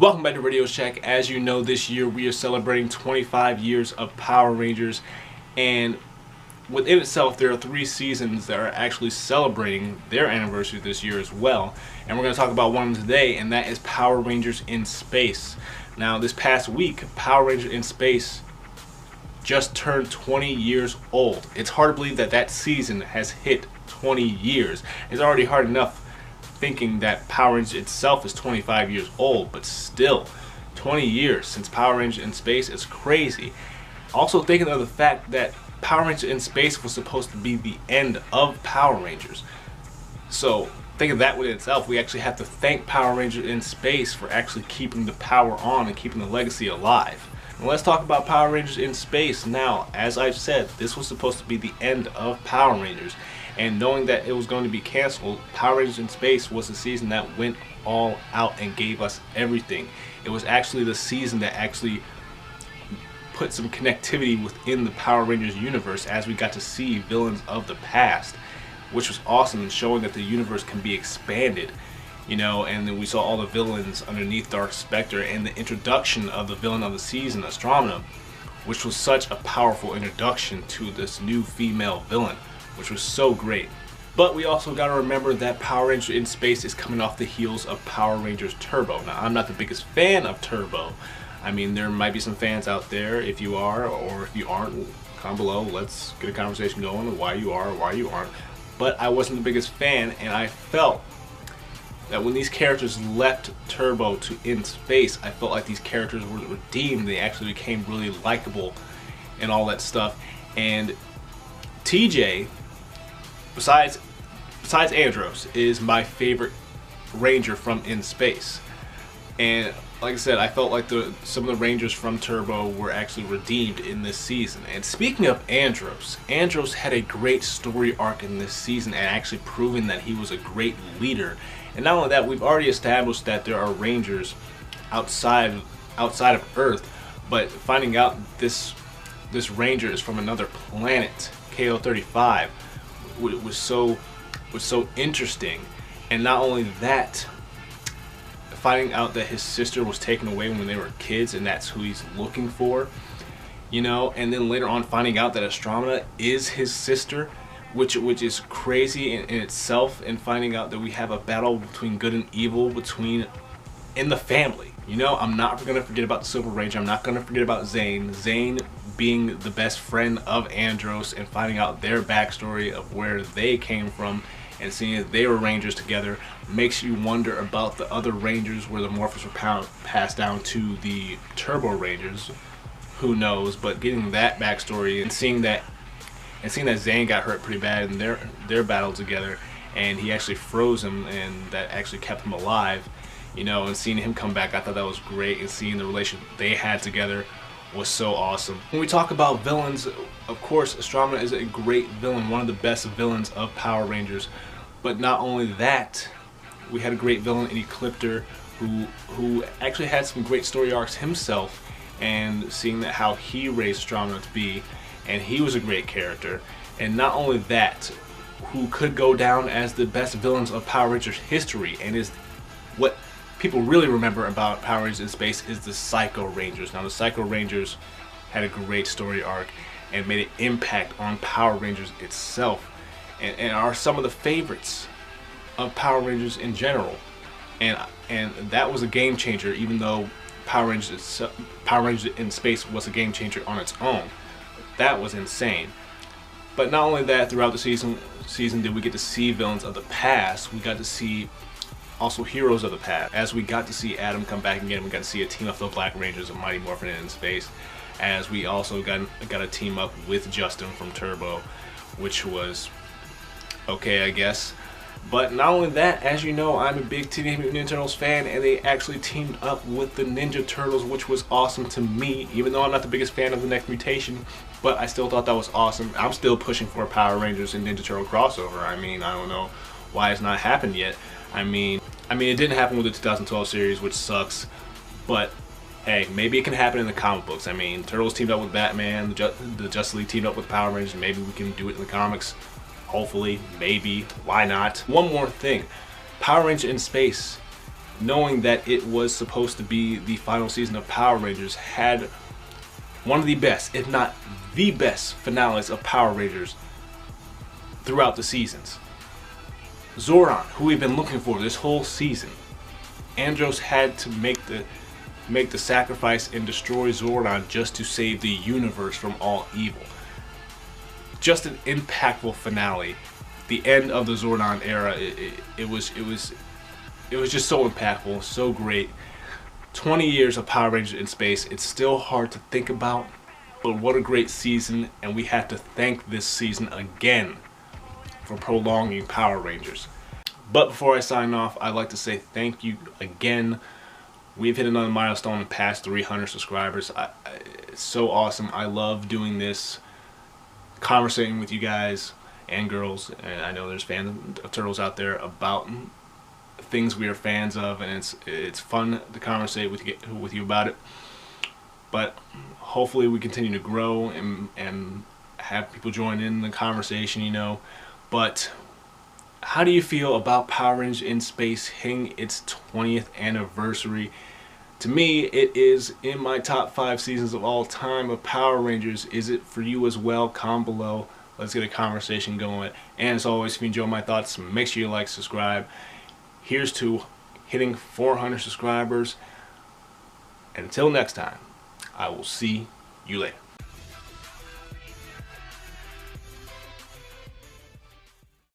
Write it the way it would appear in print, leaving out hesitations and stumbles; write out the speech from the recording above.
Welcome back to Radio Shack. As you know, this year we are celebrating 25 years of Power Rangers, and within itself there are 3 seasons that are actually celebrating their anniversary this year as well. And we're going to talk about one today, and that is Power Rangers in Space. Now, this past week, Power Rangers in Space just turned 20 years old. It's hard to believe that that season has hit 20 years. It's already hard enough thinking that Power Rangers itself is 25 years old, but still 20 years since Power Rangers in Space is crazy. Also thinking of the fact that Power Rangers in Space was supposed to be the end of Power Rangers. So think of that within itself. We actually have to thank Power Rangers in Space for actually keeping the power on and keeping the legacy alive. And let's talk about Power Rangers in Space now. As I've said, this was supposed to be the end of Power Rangers. And knowing that it was going to be canceled, Power Rangers in Space was the season that went all out and gave us everything. It was actually the season that actually put some connectivity within the Power Rangers universe, as we got to see villains of the past, which was awesome, and showing that the universe can be expanded. You know, and then we saw all the villains underneath Dark Spectre, and the introduction of the villain of the season, Astronema, which was such a powerful introduction to this new female villain, which was so great. But we also got to remember that Power Rangers in Space is coming off the heels of Power Rangers Turbo. Now, I'm not the biggest fan of Turbo. I mean, there might be some fans out there. If you are, or if you aren't, comment below. Let's get a conversation going on why you are or why you aren't. But I wasn't the biggest fan, and I felt that when these characters left Turbo to In Space, I felt like these characters were redeemed. They actually became really likable and all that stuff. And TJ, besides Andros, is my favorite Ranger from In Space. And like I said, I felt like some of the Rangers from Turbo were actually redeemed in this season. And speaking of Andros, Andros had a great story arc in this season, and actually proving that he was a great leader. And not only that, we've already established that there are Rangers outside of Earth, but finding out this Ranger is from another planet, KO-35, was so interesting. And not only that, finding out that his sister was taken away when they were kids, and that's who he's looking for, you know. And then later on finding out that Astronema is his sister, which is crazy in itself. And finding out that we have a battle between good and evil in the family. You know, I'm not going to forget about the Silver Ranger. I'm not going to forget about Zane. Zane being the best friend of Andros, and finding out their backstory of where they came from, and seeing that they were Rangers together makes you wonder about the other Rangers, where the morphers were passed down to the Turbo Rangers. Who knows? But getting that backstory and seeing that Zane got hurt pretty bad in their battle together, and he actually froze him, and that actually kept him alive. You know, and seeing him come back, I thought that was great, and seeing the relationship they had together was so awesome. When we talk about villains, of course, Astronema is a great villain, one of the best villains of Power Rangers. But not only that, we had a great villain in Ecliptor, who actually had some great story arcs himself, and seeing that how he raised Astronema to be, and he was a great character. And not only that, who could go down as the best villains of Power Rangers history, and is what people really remember about Power Rangers in Space is the Psycho Rangers. Now, the Psycho Rangers had a great story arc and made an impact on Power Rangers itself, and are some of the favorites of Power Rangers in general. And that was a game changer, even though Power Rangers in Space was a game changer on its own. That was insane. But not only that, throughout the season did we get to see villains of the past, we got to see also heroes of the past. As we got to see Adam come back again, we got to see a team up of the Black Rangers and Mighty Morphin in Space. As we also got a team up with Justin from Turbo, which was okay, I guess. But not only that, as you know, I'm a big Teenage Mutant Ninja Turtles fan, and they actually teamed up with the Ninja Turtles, which was awesome to me, even though I'm not the biggest fan of the Next Mutation. But I still thought that was awesome. I'm still pushing for a Power Rangers and Ninja Turtle crossover. I mean, I don't know why it's not happened yet. I mean, it didn't happen with the 2012 series, which sucks. But hey, maybe it can happen in the comic books. I mean, Turtles teamed up with Batman, the Justice League teamed up with Power Rangers. Maybe we can do it in the comics. Hopefully, maybe, why not? One more thing, Power Rangers in Space knowing that it was supposed to be the final season of Power Rangers, had one of the best, if not the best, finales of Power Rangers throughout the seasons. Zordon, who we've been looking for this whole season, Andros had to make the sacrifice and destroy Zordon just to save the universe from all evil. Just an impactful finale. The end of the Zordon era, it was just so impactful, so great. 20 years of Power Rangers in space. It's still hard to think about, but what a great season, and we have to thank this season again for prolonging Power Rangers. But before I sign off, I'd like to say thank you again. We've hit another milestone and passed 300 subscribers. It's so awesome. I love doing this, conversating with you guys and girls, and I know there's fans of Turtles out there about things we are fans of, and it's fun to conversate with you about it. But hopefully we continue to grow and have people join in the conversation, you know. But how do you feel about Power Rangers in Space hitting its 20th anniversary? To me, it is in my top 5 seasons of all time of Power Rangers. Is it for you as well? Comment below. Let's get a conversation going. And as always, if you enjoy my thoughts, make sure you like, subscribe. Here's to hitting 400 subscribers. And until next time, I will see you later.